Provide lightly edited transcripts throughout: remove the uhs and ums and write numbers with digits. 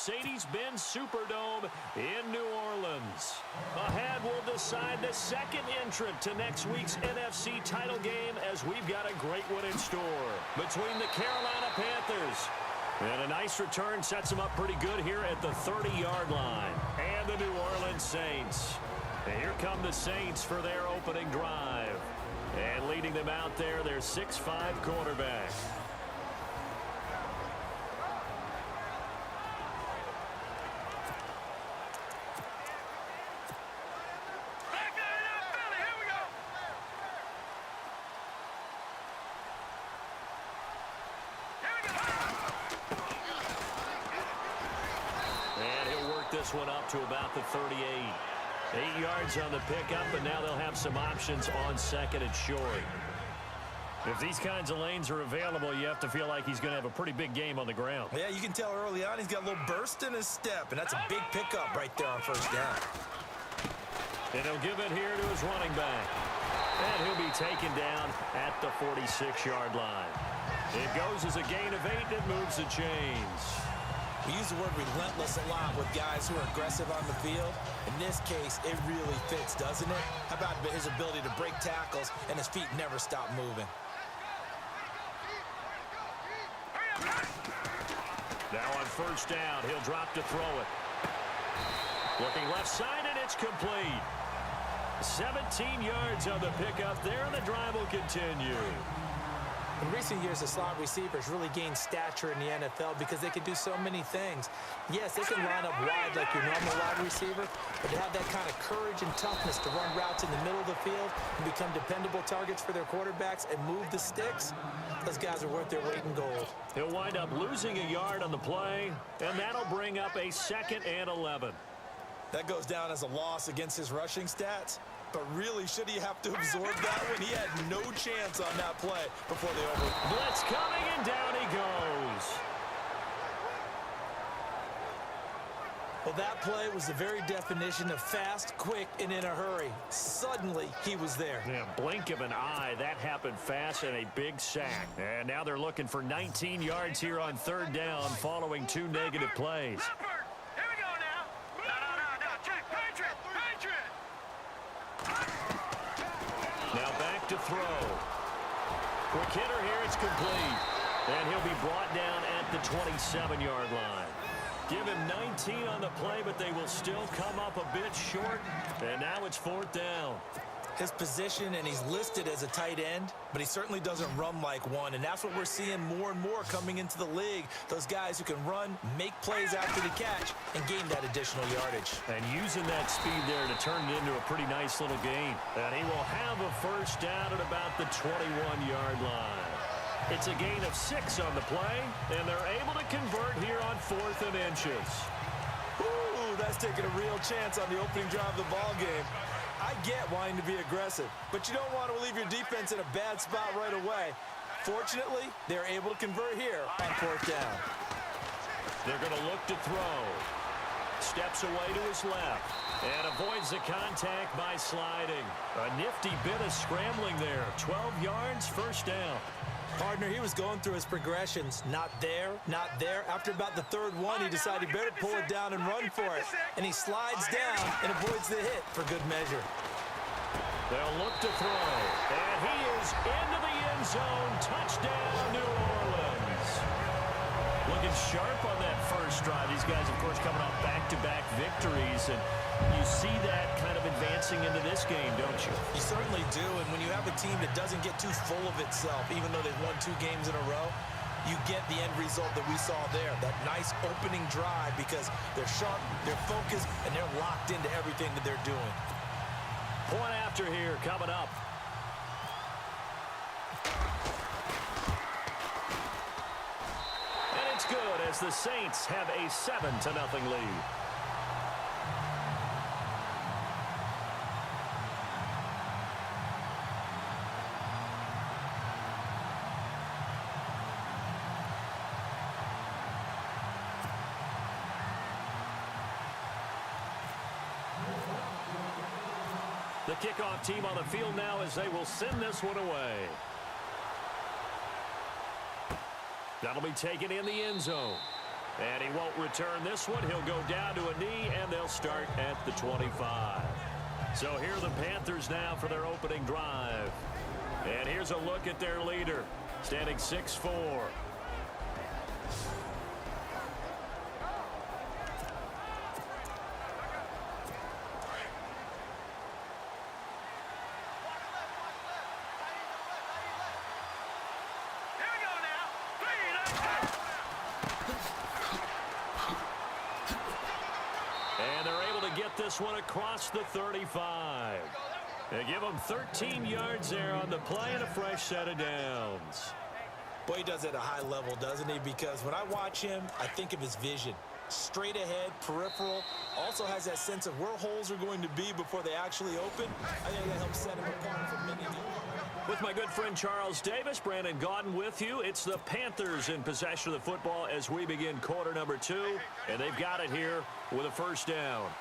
Mercedes-Benz Superdome in New Orleans. Ahead, we'll decide the second entrant to next week's NFC title game as we've got a great one in store between the Carolina Panthers. And a nice return sets them up pretty good here at the 30-yard line. And the New Orleans Saints. And here come the Saints for their opening drive. And leading them out there, their 6'5" quarterback. This one up to about the 38. 8 yards on the pickup, and now they'll have some options on second and short. If these kinds of lanes are available, you have to feel like he's going to have a pretty big game on the ground. Yeah, you can tell early on he's got a little burst in his step, and that's a big pickup right there on first down. And he'll give it here to his running back. And he'll be taken down at the 46-yard line. It goes as a gain of 8 and moves the chains. We use the word relentless a lot with guys who are aggressive on the field. In this case, it really fits, doesn't it? How about his ability to break tackles and his feet never stop moving? Now on first down, he'll drop to throw it. Looking left side, and it's complete. 17 yards on the pickup there, and the drive will continue. In recent years, the slot receivers really gained stature in the NFL because they can do so many things. Yes, they can line up wide like your normal wide receiver, but to have that kind of courage and toughness to run routes in the middle of the field and become dependable targets for their quarterbacks and move the sticks, those guys are worth their weight in gold. He'll wind up losing a yard on the play, and that'll bring up a 2nd and 11. That goes down as a loss against his rushing stats. But really, should he have to absorb that when he had no chance on that play before they over? Blitz coming, and down he goes. Well, that play was the very definition of fast, quick, and in a hurry. Suddenly, he was there. Yeah, blink of an eye. That happened fast and a big sack. And now they're looking for 19 yards here on third down following 2 negative plays. Now back to throw. Quick hitter here, it's complete. And he'll be brought down at the 27-yard line. Give him 19 on the play, but they will still come up a bit short. And now it's 4th down. His position, and he's listed as a tight end, but he certainly doesn't run like one, and that's what we're seeing more and more coming into the league. Those guys who can run, make plays after the catch, and gain that additional yardage. And using that speed there to turn it into a pretty nice little gain. And he will have a first down at about the 21-yard line. It's a gain of 6 on the play, and they're able to convert here on 4th and inches. Ooh, that's taking a real chance on the opening drive of the ball game. I get wanting to be aggressive, but you don't want to leave your defense in a bad spot right away. Fortunately, they're able to convert here on 4th down. They're going to look to throw. Steps away to his left and avoids the contact by sliding. A nifty bit of scrambling there. 12 yards, first down. Partner, he was going through his progressions. Not there, not there. After about the 3rd one, he decided he better pull it down and run for it. And he slides down and avoids the hit for good measure. They'll look to throw. And he is into the end zone. Touchdown, New Orleans. Looking sharp on that first drive. These guys, of course, coming off back-to-back victories. And you see that kind of advancing into this game, don't you? You certainly do, and when you have a team that doesn't get too full of itself, even though they've won 2 games in a row, you get the end result that we saw there, that nice opening drive because they're sharp, they're focused, and they're locked into everything that they're doing. Point after here coming up. And it's good as the Saints have a 7-0 lead. The kickoff team on the field now as they will send this one away. That'll be taken in the end zone. And he won't return this one. He'll go down to a knee, and they'll start at the 25. So here are the Panthers now for their opening drive. And here's a look at their leader, standing 6'4". And they're able to get this one across the 35. They give him 13 yards there on the play and a fresh set of downs. Boy, he does it at a high level, doesn't he? Because when I watch him, I think of his vision. Straight ahead, peripheral, also has that sense of where holes are going to be before they actually open. I think that helps set him apart from many others. With my good friend Charles Davis, Brandon Gaudin with you. It's the Panthers in possession of the football as we begin quarter number 2. And they've got it here with a first down.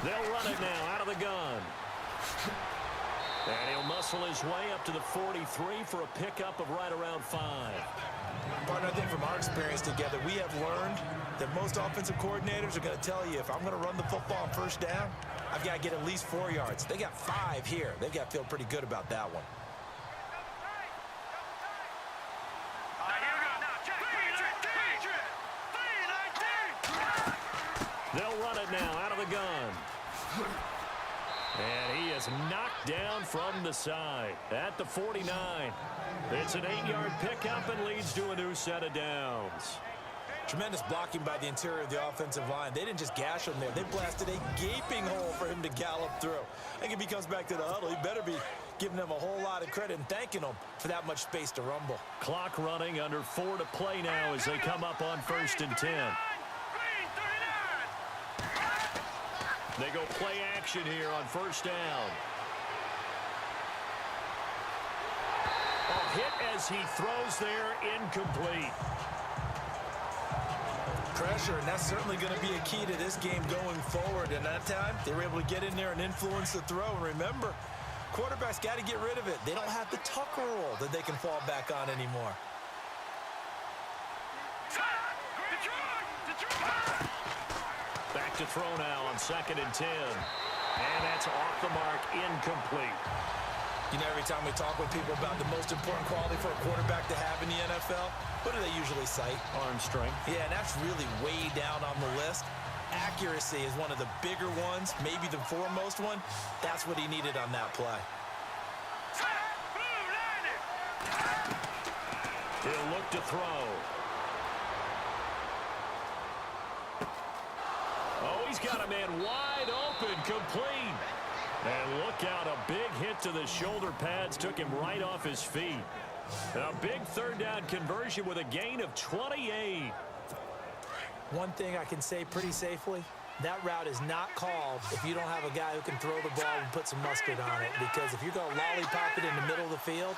They'll run it now out of the gun. And he'll muscle his way up to the 43 for a pickup of right around 5. Partner, I think from our experience together, we have learned that most offensive coordinators are going to tell you, if I'm going to run the football on first down, I've got to get at least 4 yards. They got 5 here. They've got to feel pretty good about that one. They'll run it now out of the gun. And he is knocked down from the side at the 49. It's an 8-yard pickup and leads to a new set of downs. Tremendous blocking by the interior of the offensive line. They didn't just gash him there. They blasted a gaping hole for him to gallop through. I think if he comes back to the huddle, he better be giving them a whole lot of credit and thanking them for that much space to rumble. Clock running, under 4 to play now as they come up on 1st and 10. They go play action here on first down. A hit as he throws there, incomplete. Pressure, and that's certainly going to be a key to this game going forward. And that time, they were able to get in there and influence the throw. And remember, quarterbacks got to get rid of it. They don't have the tucker roll that they can fall back on anymore. Back to throw now on 2nd and 10. And that's off the mark, incomplete. You know, every time we talk with people about the most important quality for a quarterback to have in the NFL, what do they usually cite? Arm strength. Yeah, and that's really way down on the list. Accuracy is one of the bigger ones, maybe the foremost one. That's what he needed on that play. He'll look to throw. Oh, he's got a man wide open, complete. And look out, a big hit to the shoulder pads took him right off his feet. A big 3rd down conversion with a gain of 28. One thing I can say pretty safely, that route is not called if you don't have a guy who can throw the ball and put some mustard on it. Because if you're going to lollipop it in the middle of the field,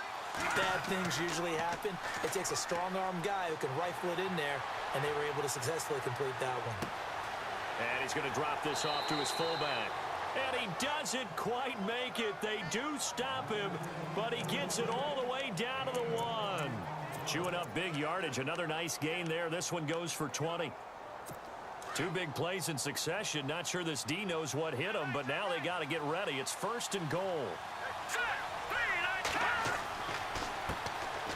bad things usually happen. It takes a strong-arm guy who can rifle it in there, and they were able to successfully complete that one. And he's going to drop this off to his fullback. And he doesn't quite make it. They do stop him, but he gets it all the way down to the 1. Chewing up big yardage. Another nice gain there. This one goes for 20. 2 big plays in succession. Not sure this D knows what hit him, but now they got to get ready. It's 1st and goal.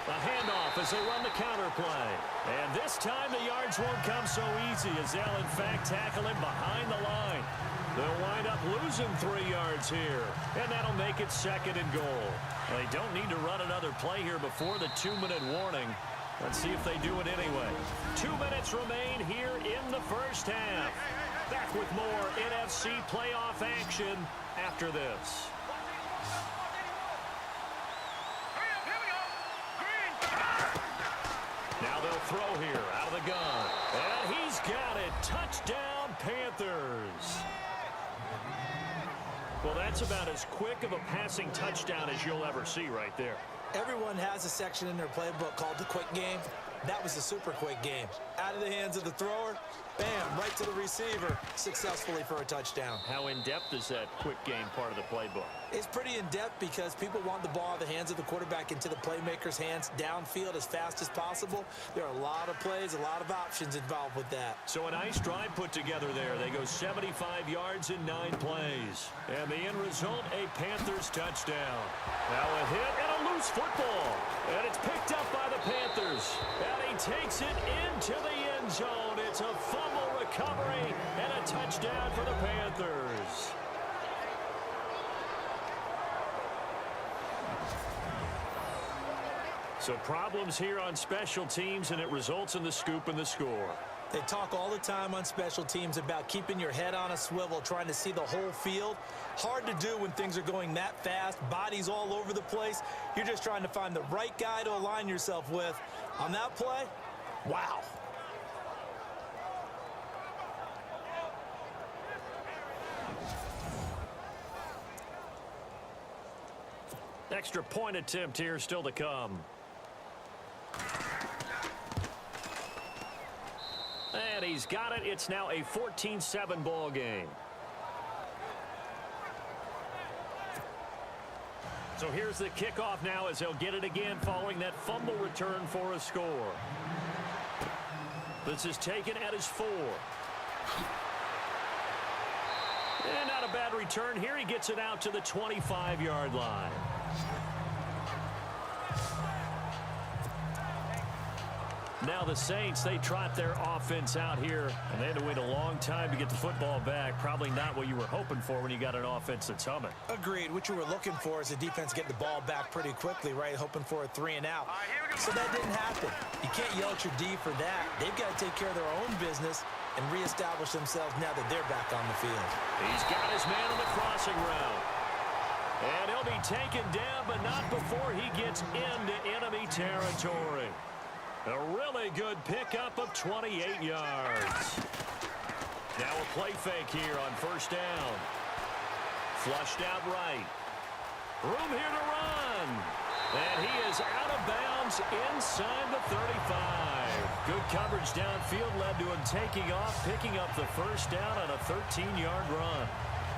A handoff as they run the counter play. And this time the yards won't come so easy as they'll in fact tackle him behind the line. They'll wind up losing 3 yards here. And that'll make it 2nd and goal. They don't need to run another play here before the 2-minute warning. Let's see if they do it anyway. 2 minutes remain here in the first half. Back with more NFC playoff action after this. Now they'll throw here out of the gun. And he's got it. Touchdown, Panthers. Well, that's about as quick of a passing touchdown as you'll ever see right there. Everyone has a section in their playbook called the quick game. That was the super quick game. Out of the hands of the thrower, bam, right to the receiver, successfully for a touchdown. How in-depth is that quick game part of the playbook? It's pretty in-depth because people want the ball out of the hands of the quarterback into the playmaker's hands downfield as fast as possible. There are a lot of plays, a lot of options involved with that. So a nice drive put together there. They go 75 yards in 9 plays. And the end result, a Panthers touchdown. Now a hit and a loose football. And it's picked up by the Panthers. And he takes it into the end zone. It's a fumble recovery and a touchdown for the Panthers. So problems here on special teams, and it results in the scoop and the score. They talk all the time on special teams about keeping your head on a swivel, trying to see the whole field. Hard to do when things are going that fast, bodies all over the place. You're just trying to find the right guy to align yourself with. On that play, wow. Extra point attempt here still to come. And he's got it. It's now a 14-7 ball game. So here's the kickoff now as they'll get it again following that fumble return for a score. This is taken at his 4. And not a bad return here. He gets it out to the 25-yard line. Now the Saints, they trot their offense out here, and they had to wait a long time to get the football back. Probably not what you were hoping for when you got an offense that's humming. Agreed. What you were looking for is the defense getting the ball back pretty quickly, right? Hoping for a 3 and out. So that didn't happen. You can't yell at your D for that. They've got to take care of their own business and reestablish themselves now that they're back on the field. He's got his man on the crossing route. And he'll be taken down, but not before he gets into enemy territory. A really good pickup of 28 yards. Now a play fake here on first down. Flushed out right. Room here to run. And he is out of bounds inside the 35. Good coverage downfield led to him taking off, picking up the first down on a 13-yard run.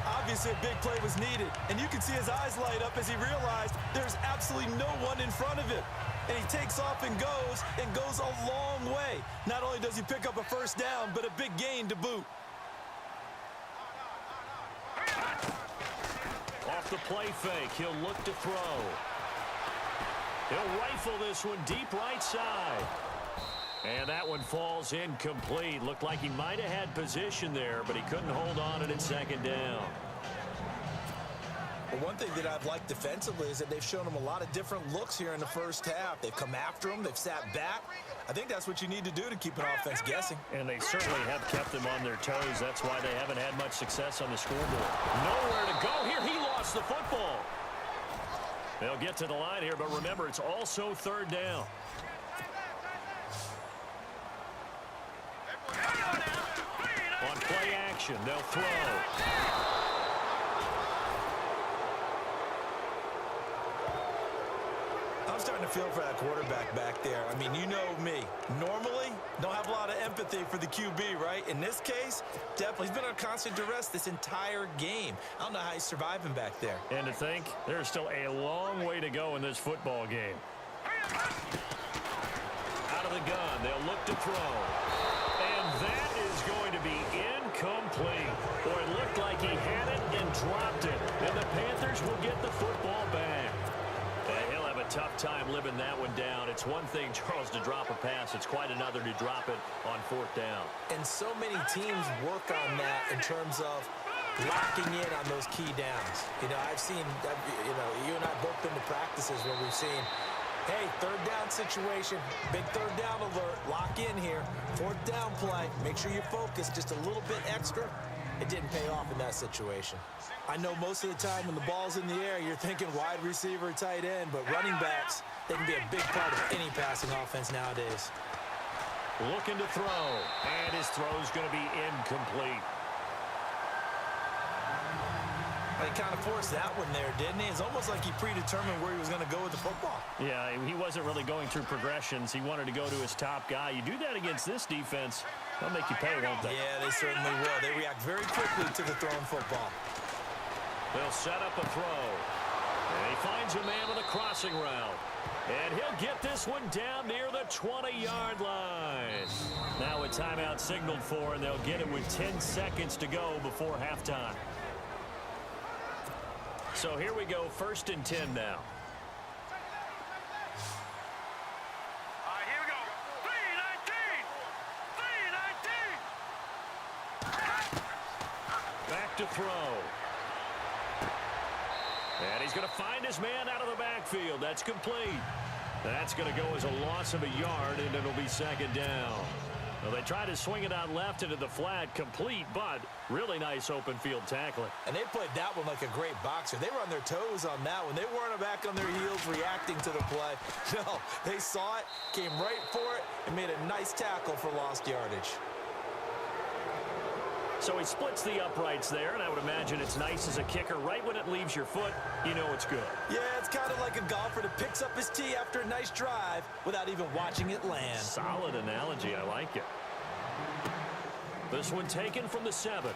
Obviously, a big play was needed, and you can see his eyes light up as he realized there's absolutely no one in front of him. And he takes off and goes a long way. Not only does he pick up a first down, but a big gain to boot. Off the play fake, he'll look to throw. He'll rifle this one deep right side. And that one falls incomplete. Looked like he might have had position there, but he couldn't hold on to it at second down. Well, one thing that I've liked defensively is that they've shown him a lot of different looks here in the first half. They've come after him. They've sat back. I think that's what you need to do to keep an offense guessing. And they certainly have kept them on their toes. That's why they haven't had much success on the scoreboard. Nowhere to go here. He lost the football. They'll get to the line here, but remember, it's also third down. On play action, they'll throw. I'm starting to feel for that quarterback back there. I mean, you know me. Normally, don't have a lot of empathy for the QB, right? In this case, definitely. He's been on constant duress this entire game. I don't know how he's surviving back there. And to think, there's still a long way to go in this football game. Out of the gun, they'll look to throw. And that is going to be incomplete. Boy, it looked like he had it and dropped it. And the Panthers will get the football back. And he'll have a tough time living that one down. It's one thing, Charles, to drop a pass. It's quite another to drop it on fourth down. And so many teams work on that in terms of locking in on those key downs. You know, I've seen, you and I both been to practices where we've seen, hey, third down situation, big third down alert, lock in here, fourth down play, make sure you focus just a little bit extra. It didn't pay off in that situation. I know most of the time when the ball's in the air, you're thinking wide receiver, tight end, but running backs, they can be a big part of any passing offense nowadays. Looking to throw, and his throw is going to be incomplete. He kind of forced that one there, didn't he? It's almost like he predetermined where he was going to go with the football. Yeah, he wasn't really going through progressions. He wanted to go to his top guy. You do that against this defense, they'll make you pay, won't they? Yeah, they certainly will. They react very quickly to the thrown football. They'll set up a throw. And he finds a man with a crossing route. And he'll get this one down near the 20-yard line. Now a timeout signaled for, and they'll get it with 10 seconds to go before halftime. So here we go, 1st and 10 now. All right, here we go. 3-19. Back to throw. And he's going to find his man out of the backfield. That's complete. That's going to go as a loss of a yard, and it'll be 2nd down. Well, they tried to swing it out left into the flat, complete, but really nice open field tackling. And they played that one like a great boxer. They were on their toes on that one. They weren't back on their heels reacting to the play. No, they saw it, came right for it, and made a nice tackle for lost yardage. So he splits the uprights there, and I would imagine it's nice as a kicker. Right when it leaves your foot, you know it's good. Yeah, it's kind of like a golfer that picks up his tee after a nice drive without even watching it land. Solid analogy. I like it. This one taken from the 7.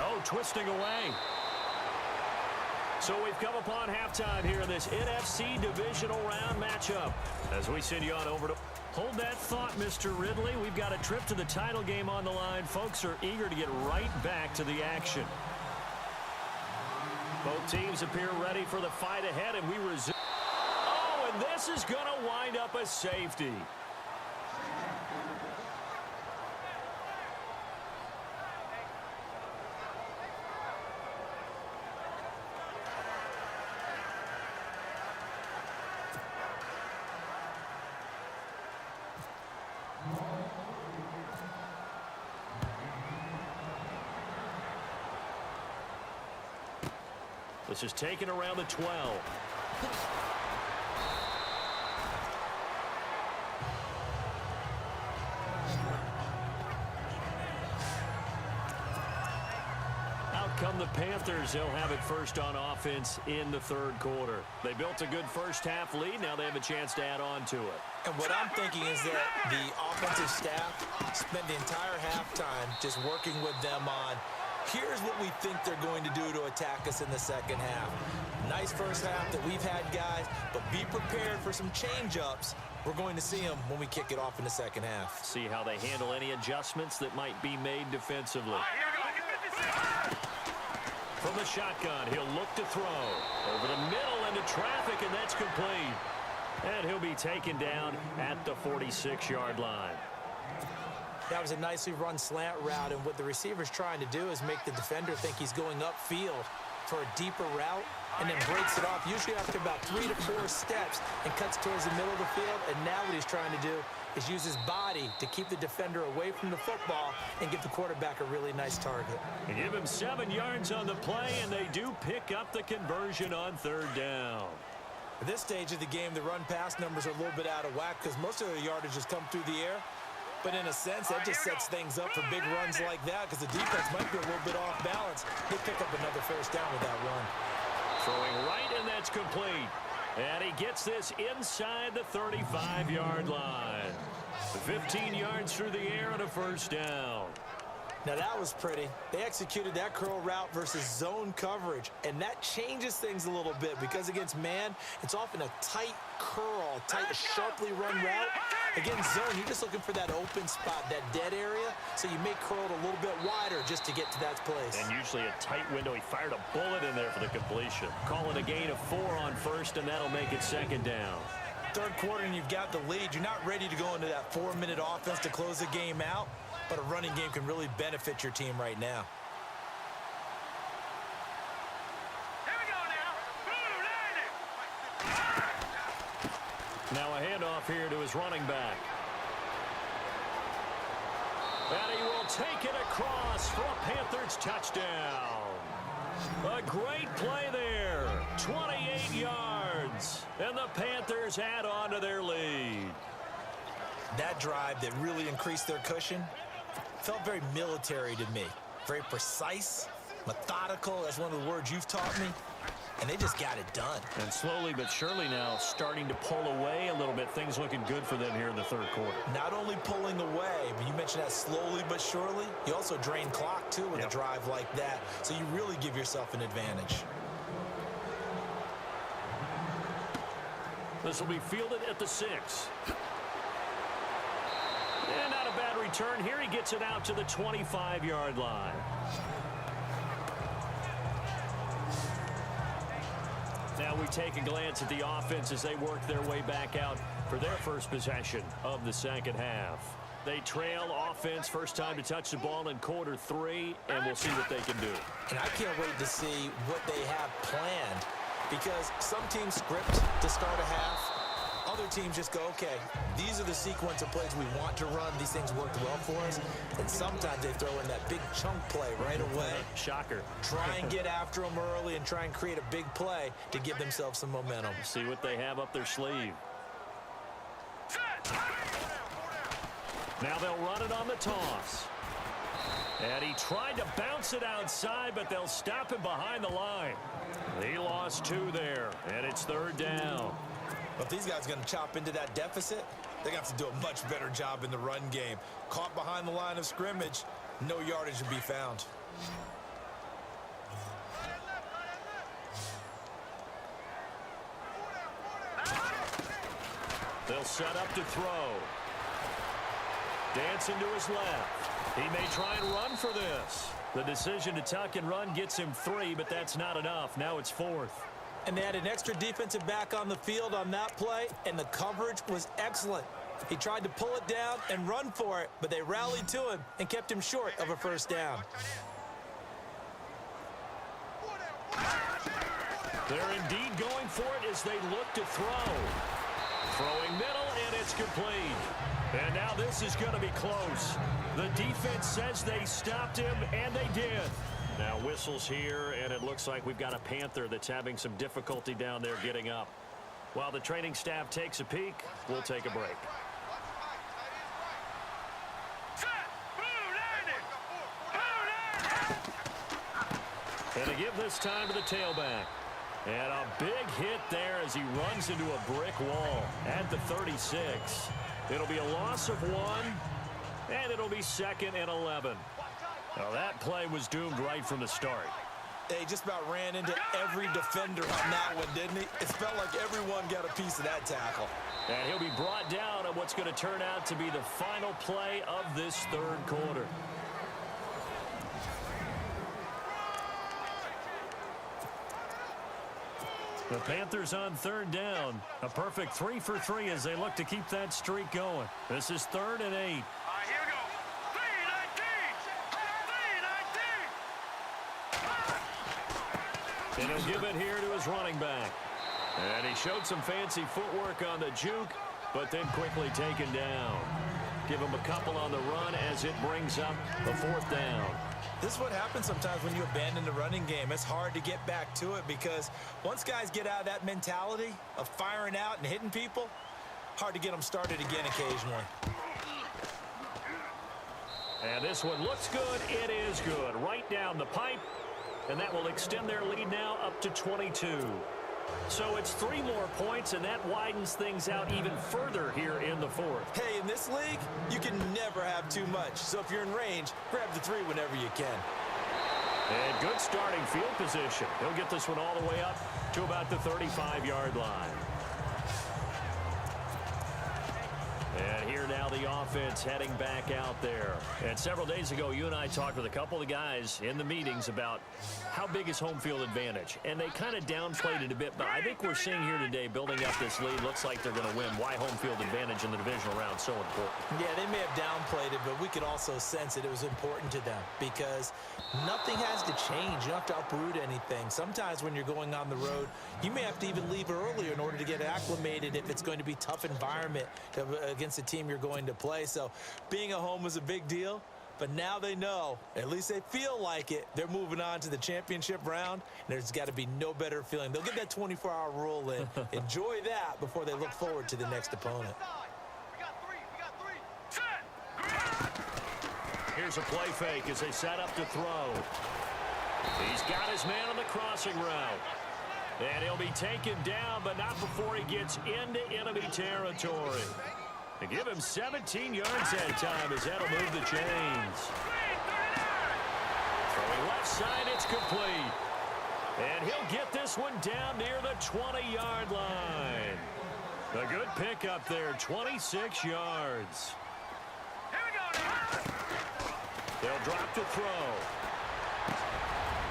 Oh, twisting away. So we've come upon halftime here in this NFC divisional round matchup. As we send you on over to... Hold that thought, Mr. Ridley. We've got a trip to the title game on the line. Folks are eager to get right back to the action. Both teams appear ready for the fight ahead, and we resume. Oh, and this is going to wind up a safety. This is taken around the 12. Out come the Panthers. They'll have it first on offense in the 3rd quarter. They built a good first-half lead. Now they have a chance to add on to it. And what I'm thinking is that the offensive staff spent the entire halftime just working with them on, here's what we think they're going to do to attack us in the 2nd half. Nice first half that we've had, guys, but be prepared for some change-ups. We're going to see them when we kick it off in the 2nd half. See how they handle any adjustments that might be made defensively. All right, here we go. From the shotgun, he'll look to throw. Over the middle into traffic, and that's complete. And he'll be taken down at the 46-yard line. That was a nicely run slant route, and what the receiver's trying to do is make the defender think he's going upfield for a deeper route and then breaks it off, usually after about 3 to 4 steps, and cuts towards the middle of the field. And now what he's trying to do is use his body to keep the defender away from the football and give the quarterback a really nice target. And give him 7 yards on the play, and they do pick up the conversion on 3rd down. At this stage of the game, the run-pass numbers are a little bit out of whack because most of the yardage has come through the air. But in a sense, that just sets things up for big runs like that because the defense might be a little bit off balance. They pick up another first down with that run. Throwing right, and that's complete. And he gets this inside the 35-yard line. 15 yards through the air and a first down. Now that was pretty. They executed that curl route versus zone coverage, and that changes things a little bit because against man, it's often a tight curl, tight, sharply run route. Against zone, you're just looking for that open spot, that dead area, so you may curl it a little bit wider just to get to that place. And usually a tight window. He fired a bullet in there for the completion. Call it a gain of 4 on first, and that'll make it 2nd down. 3rd quarter, and you've got the lead. You're not ready to go into that 4-minute offense to close the game out. But a running game can really benefit your team right now. Here we go now. Now a handoff here to his running back. And he will take it across for a Panthers touchdown. A great play there. 28 yards. And the Panthers add on to their lead. That drive that really increased their cushion felt very military to me. Very precise, Methodical, that's one of the words you've taught me. And they just got it done. And slowly but surely now starting to pull away a little bit. Things looking good for them here in the third quarter. Not only pulling away, but you mentioned that slowly but surely. You also drain clock, too, with a drive like that. So you really give yourself an advantage. This will be fielded at the 6. And not a bad return here. He gets it out to the 25-yard line. Now we take a glance at the offense as they work their way back out for their first possession of the second half. They trail offense, first time to touch the ball in quarter 3, and we'll see what they can do. And I can't wait to see what they have planned, because some teams script to start a half. Other teams just go, okay, these are the sequence of plays we want to run. These things worked well for us. And sometimes they throw in that big chunk play right away. Shocker. Try and get after them early and try and create a big play to give themselves some momentum. See what they have up their sleeve. Now they'll run it on the toss. And he tried to bounce it outside, but they'll stop him behind the line. He lost 2 there, and it's third down. But if these guys are going to chop into that deficit, they're going to have to do a much better job in the run game. Caught behind the line of scrimmage, no yardage to be found. They'll set up to throw. Dancing to his left. He may try and run for this. The decision to tuck and run gets him 3, but that's not enough. Now it's 4th. And they had an extra defensive back on the field on that play, and the coverage was excellent. He tried to pull it down and run for it, but they rallied to him and kept him short of a first down. They're indeed going for it as they look to throw. Throwing middle, and it's complete. And now this is going to be close. The defense says they stopped him, and they did. Now whistles here, and it looks like we've got a Panther that's having some difficulty down there getting up. While the training staff takes a peek, we'll take a break. And to give this time to the tailback. And a big hit there as he runs into a brick wall at the 36. It'll be a loss of 1, and it'll be 2nd and 11. Now that play was doomed right from the start. They just about ran into every defender on that one, didn't he? It felt like everyone got a piece of that tackle. And he'll be brought down on what's going to turn out to be the final play of this third quarter. The Panthers on third down. A perfect 3 for 3 as they look to keep that streak going. This is 3rd and 8. Here we go. 3-19. And he'll give it here to his running back. And he showed some fancy footwork on the juke, but then quickly taken down. Give him a couple on the run as it brings up the 4th down. This is what happens sometimes when you abandon the running game. It's hard to get back to it because once guys get out of that mentality of firing out and hitting people, hard to get them started again occasionally. And this one looks good. It is good. Right down the pipe. And that will extend their lead now up to 22. So it's 3 more points, and that widens things out even further here in the 4th. Hey, in this league, you can never have too much. So if you're in range, grab the 3 whenever you can. And good starting field position. He'll get this one all the way up to about the 35-yard line. And here now the offense heading back out there. And several days ago, you and I talked with a couple of guys in the meetings about how big is home field advantage. And they kind of downplayed it a bit, but I think we're seeing here today, building up this lead, looks like they're going to win. Why home field advantage in the divisional round so important? Yeah, they may have downplayed it, but we could also sense that it was important to them because nothing has to change. You don't have to uproot anything. Sometimes when you're going on the road, you may have to even leave earlier in order to get acclimated if it's going to be a tough environment against the team you're going to play. So being at home was a big deal, but now they know, at least they feel like it, they're moving on to the championship round. There's got to be no better feeling. They'll get that 24-hour rule in. Enjoy that before they look forward to the next opponent. Here's a play fake as they set up to throw. He's got his man on the crossing route. And he'll be taken down, but not before he gets into enemy territory. They give him 17 yards that time as that'll move the chains. Throwing left side, it's complete. And he'll get this one down near the 20-yard line. A good pickup there, 26 yards. Here we go now. They'll drop to throw.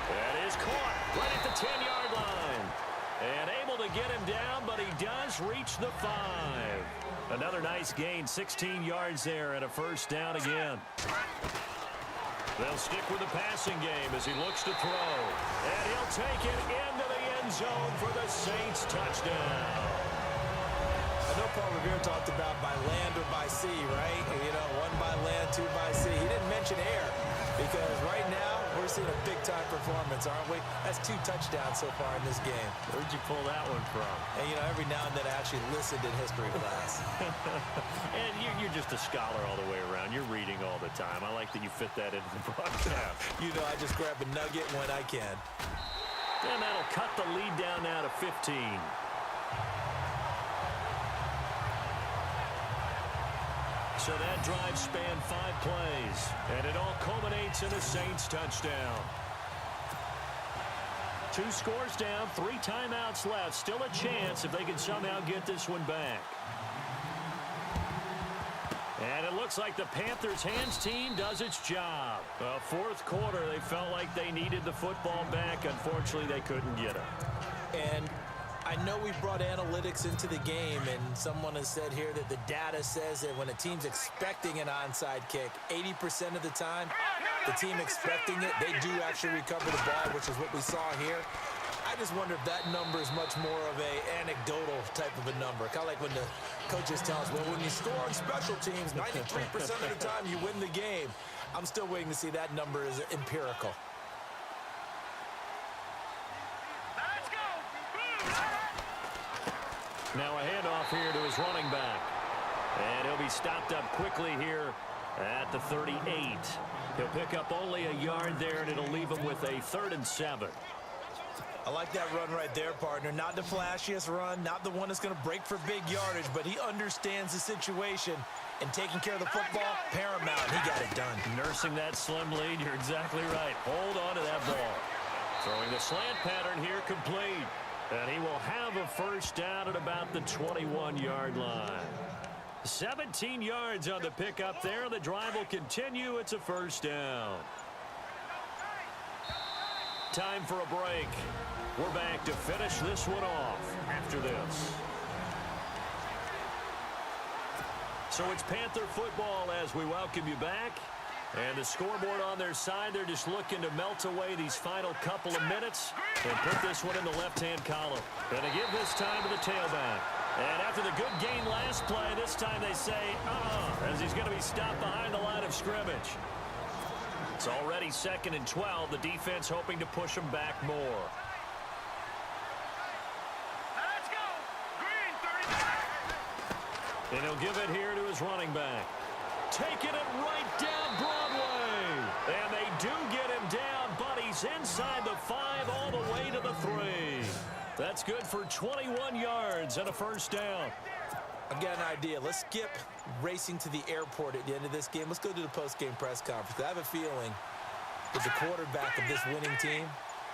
That is caught right at the 10-yard line. And able to get him down, but he does reach the 5. Another nice gain, 16 yards there and a first down again. They'll stick with the passing game as he looks to throw. And he'll take it into the end zone for the Saints touchdown. I know Paul Revere talked about by land or by sea, right? You know, one by land, two by sea. He didn't mention air because right now we're seeing a big-time performance, aren't we? That's 2 touchdowns so far in this game. Where'd you pull that one from? And, you know, every now and then I actually listened in history class. And you're just a scholar all the way around. You're reading all the time. I like that you fit that into the broadcast. You know, I just grab a nugget when I can. And that'll cut the lead down now to 15. So that drive spanned 5 plays, and it all culminates in a Saints touchdown. 2 scores down, 3 timeouts left. Still a chance if they can somehow get this one back. And it looks like the Panthers' hands team does its job. Well, 4th quarter, they felt like they needed the football back. Unfortunately, they couldn't get it. And I know we brought analytics into the game, and someone has said here that the data says that when a team's expecting an onside kick, 80% of the time, the team expecting it, they do actually recover the ball, which is what we saw here. I just wonder if that number is much more of a anecdotal type of a number. Kind of like when the coaches tell us, well, when you score on special teams, 93% of the time you win the game. I'm still waiting to see that number is empirical. Now a handoff here to his running back. And he'll be stopped up quickly here at the 38. He'll pick up only a yard there, and it'll leave him with a 3rd and 7. I like that run right there, partner. Not the flashiest run, not the one that's going to break for big yardage, but he understands the situation, and taking care of the football, paramount. He got it done. Nursing that slim lead, you're exactly right. Hold on to that ball. Throwing the slant pattern here complete. And he will have a first down at about the 21-yard line. 17 yards on the pickup there. The drive will continue. It's a first down. Time for a break. We're back to finish this one off after this. So it's Panther football as we welcome you back. And the scoreboard on their side, they're just looking to melt away these final couple of minutes and put this one in the left-hand column. And to give this time to the tailback. And after the good gain last play, this time they say, as he's going to be stopped behind the line of scrimmage. It's already 2nd and 12. The defense hoping to push them back more. Let's go. Green, 30. And he'll give it here to his running back. Taking it right down Broadway. And they do get him down, but he's inside the 5 all the way to the 3. That's good for 21 yards and a first down. I've got an idea. Let's skip racing to the airport at the end of this game. Let's go to the post-game press conference. I have a feeling that the quarterback of this winning team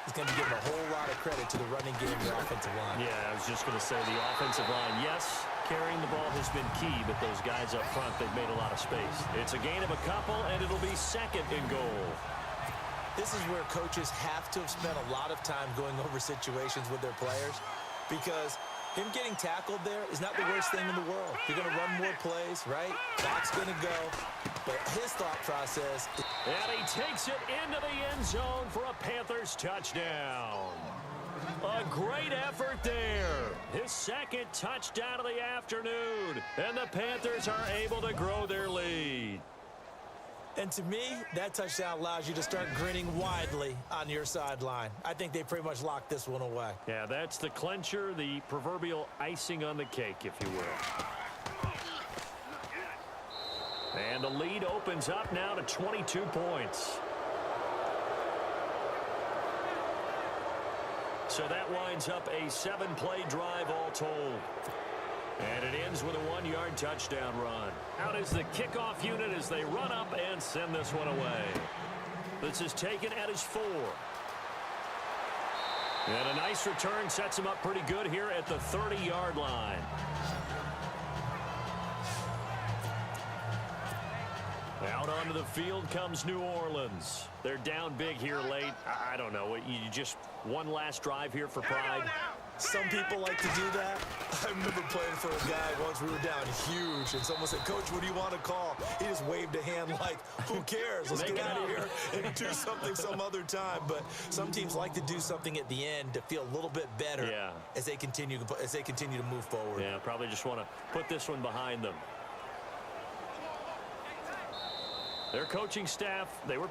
is going to be giving a whole lot of credit to the running game and the offensive line. Yeah, I was just going to say the offensive line, yes, carrying the ball has been key, but those guys up front, they've made a lot of space. It's a gain of a couple, and it'll be 2nd and goal. This is where coaches have to have spent a lot of time going over situations with their players, because him getting tackled there is not the worst thing in the world. You're going to run more plays, right? Clock's going to go. But his thought process... And he takes it into the end zone for a Panthers touchdown. A great effort there. His 2nd touchdown of the afternoon. And the Panthers are able to grow their lead. And to me, that touchdown allows you to start grinning widely on your sideline. I think they pretty much locked this one away. Yeah, that's the clincher, the proverbial icing on the cake, if you will. And the lead opens up now to 22 points. So that winds up a 7-play drive all told. And it ends with a 1-yard touchdown run. Out is the kickoff unit as they run up and send this one away. This is taken at his 4. And a nice return sets him up pretty good here at the 30-yard line. Out onto the field comes New Orleans. They're down big here late. I don't know. You just one last drive here for pride. Some people like to do that. I remember playing for a guy once. We were down huge, and someone said, "Coach, what do you want to call?" He just waved a hand like, "Who cares? Let's get out of here and do something some other time." But some teams like to do something at the end to feel a little bit better as they continue to move forward. Yeah, probably just want to put this one behind them. Their coaching staff, they were